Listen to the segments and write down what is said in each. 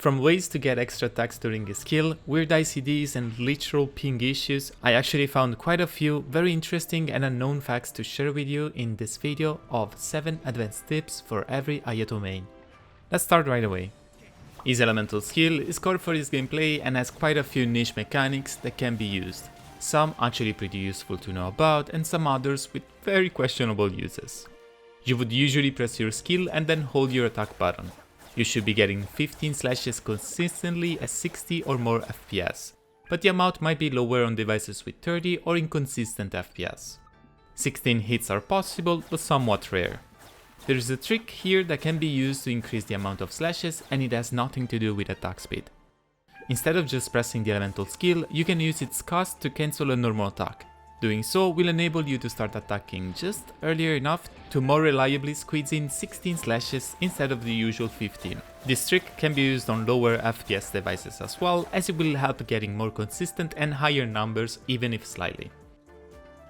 From ways to get extra attacks during a skill, weird ICDs and literal ping issues, I actually found quite a few very interesting and unknown facts to share with you in this video of 7 advanced tips for every Ayato main. Let's start right away. His elemental skill is core for his gameplay and has quite a few niche mechanics that can be used. Some actually pretty useful to know about and some others with very questionable uses. You would usually press your skill and then hold your attack button. You should be getting 15 slashes consistently at 60 or more FPS, but the amount might be lower on devices with 30 or inconsistent FPS. 16 hits are possible but somewhat rare. There is a trick here that can be used to increase the amount of slashes and it has nothing to do with attack speed. Instead of just pressing the elemental skill, you can use its cost to cancel a normal attack. Doing so will enable you to start attacking just earlier enough to more reliably squeeze in 16 slashes instead of the usual 15. This trick can be used on lower FPS devices as well, as it will help getting more consistent and higher numbers even if slightly.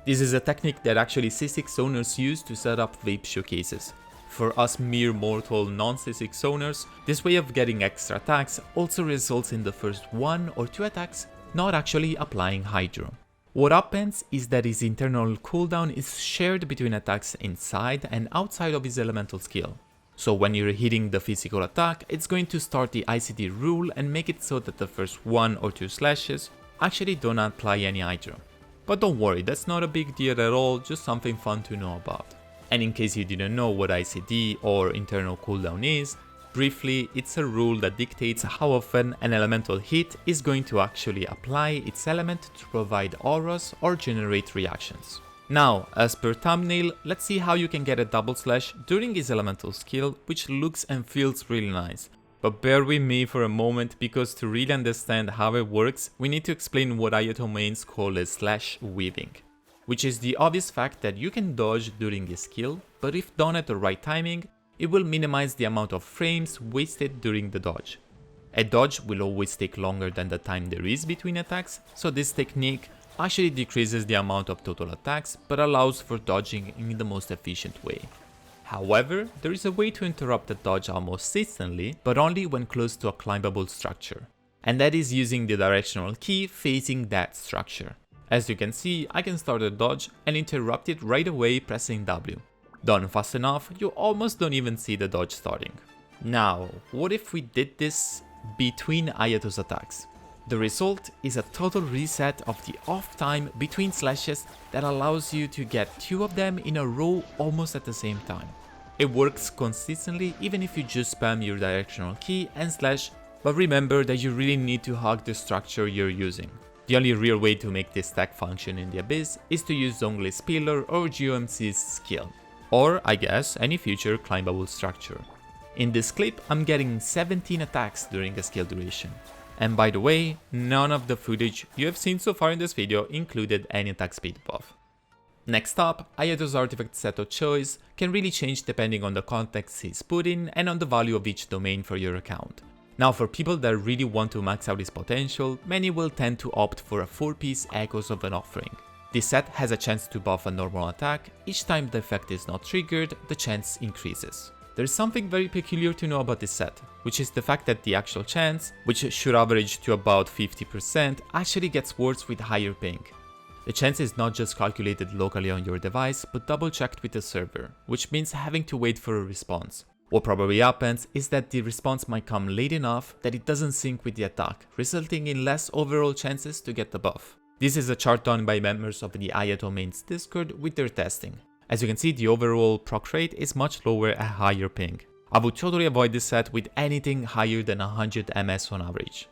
This is a technique that actually C6 owners use to set up vape showcases. For us mere mortal non-C6 owners, this way of getting extra attacks also results in the first 1 or 2 attacks not actually applying Hydro. What happens is that his internal cooldown is shared between attacks inside and outside of his elemental skill. So when you're hitting the physical attack, it's going to start the ICD rule and make it so that the first 1 or 2 slashes actually don't apply any Hydro. But don't worry, that's not a big deal at all, just something fun to know about. And in case you didn't know what ICD or internal cooldown is, briefly, it's a rule that dictates how often an elemental hit is going to actually apply its element to provide auras or generate reactions. Now, as per thumbnail, let's see how you can get a double slash during his elemental skill, which looks and feels really nice. But bear with me for a moment, because to really understand how it works, we need to explain what Ayato mains call a slash weaving, which is the obvious fact that you can dodge during his skill, but if done at the right timing, it will minimize the amount of frames wasted during the dodge. A dodge will always take longer than the time there is between attacks, so this technique actually decreases the amount of total attacks but allows for dodging in the most efficient way. However, there is a way to interrupt the dodge almost instantly, but only when close to a climbable structure, and that is using the directional key facing that structure. As you can see, I can start a dodge and interrupt it right away pressing W. Done fast enough, you almost don't even see the dodge starting. Now, what if we did this between Ayato's attacks? The result is a total reset of the off time between slashes that allows you to get 2 of them in a row almost at the same time. It works consistently even if you just spam your directional key and slash, but remember that you really need to hug the structure you're using. The only real way to make this tag function in the Abyss is to use Zhonglei's Pillar or GOMC's skill, or I guess any future climbable structure. In this clip I'm getting 17 attacks during a skill duration. And by the way, none of the footage you have seen so far in this video included any attack speed buff. Next up, Ayato's artifact set of choice can really change depending on the context he's put in and on the value of each domain for your account. Now for people that really want to max out his potential, many will tend to opt for a 4-piece Echoes of an Offering. This set has a chance to buff a normal attack. Each time the effect is not triggered, the chance increases. There is something very peculiar to know about this set, which is the fact that the actual chance, which should average to about 50%, actually gets worse with higher ping. The chance is not just calculated locally on your device, but double checked with the server, which means having to wait for a response. What probably happens is that the response might come late enough that it doesn't sync with the attack, resulting in less overall chances to get the buff. This is a chart done by members of the Ayato mains Discord with their testing. As you can see, the overall proc rate is much lower at higher ping. I would totally avoid this set with anything higher than 100 ms on average.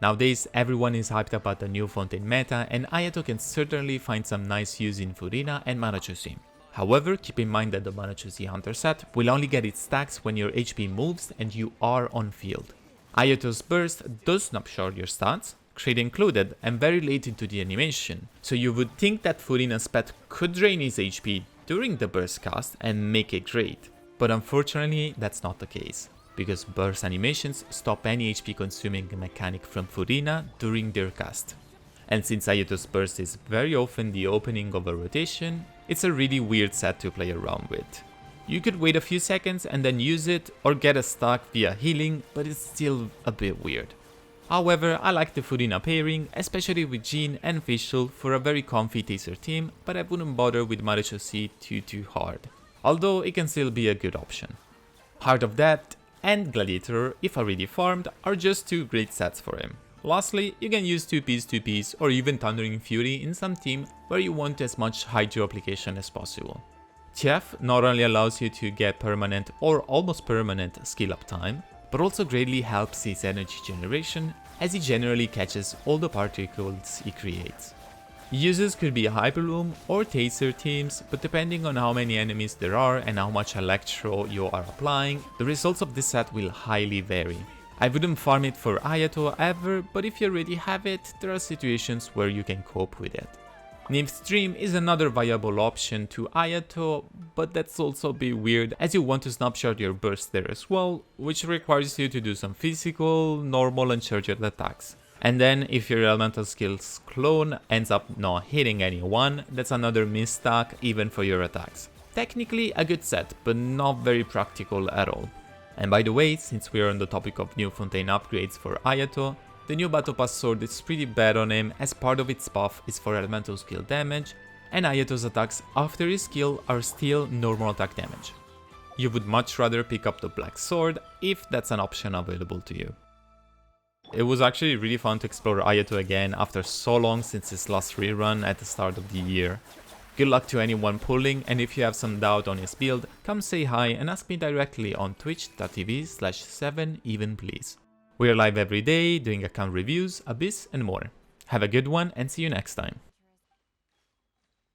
Nowadays, everyone is hyped about the new Fontaine meta, and Ayato can certainly find some nice use in Furina and Manachusi. However, keep in mind that the Manachusi Hunter set will only get its stacks when your HP moves and you are on field. Ayato's burst does snapshot your stats, crit included, and very late into the animation, so you would think that Furina's pet could drain his HP during the burst cast and make it great, but unfortunately that's not the case, because burst animations stop any HP consuming mechanic from Furina during their cast. And since Ayato's burst is very often the opening of a rotation, it's a really weird set to play around with. You could wait a few seconds and then use it, or get a stack via healing, but it's still a bit weird. However, I like the Furina pairing, especially with Jean and Fischl for a very comfy taser team, but I wouldn't bother with Maréchaussée too hard, although it can still be a good option. Heart of Depth and Gladiator, if already farmed, are just two great sets for him. Lastly, you can use 2-piece or even Thundering Fury in some team where you want as much hydro application as possible. Tief not only allows you to get permanent or almost permanent skill up time, but also greatly helps his energy generation, as he generally catches all the particles he creates. Uses could be Hyperloom or Taser teams, but depending on how many enemies there are and how much Electro you are applying, the results of this set will highly vary. I wouldn't farm it for Ayato ever, but if you already have it, there are situations where you can cope with it. Nymph Stream is another viable option to Ayato, but that's also a bit weird as you want to snapshot your burst there as well, which requires you to do some physical, normal and charged attacks. And then if your elemental skills clone ends up not hitting anyone, that's another misstack even for your attacks. Technically a good set, but not very practical at all. And by the way, since we are on the topic of new Fontaine upgrades for Ayato, the new Battle Pass sword is pretty bad on him, as part of its buff is for elemental skill damage, and Ayato's attacks after his skill are still normal attack damage. You would much rather pick up the black sword, if that's an option available to you. It was actually really fun to explore Ayato again after so long since his last rerun at the start of the year. Good luck to anyone pulling, and if you have some doubt on his build, come say hi and ask me directly on twitch.tv/7even please. We are live every day, doing account reviews, Abyss and more. Have a good one and see you next time.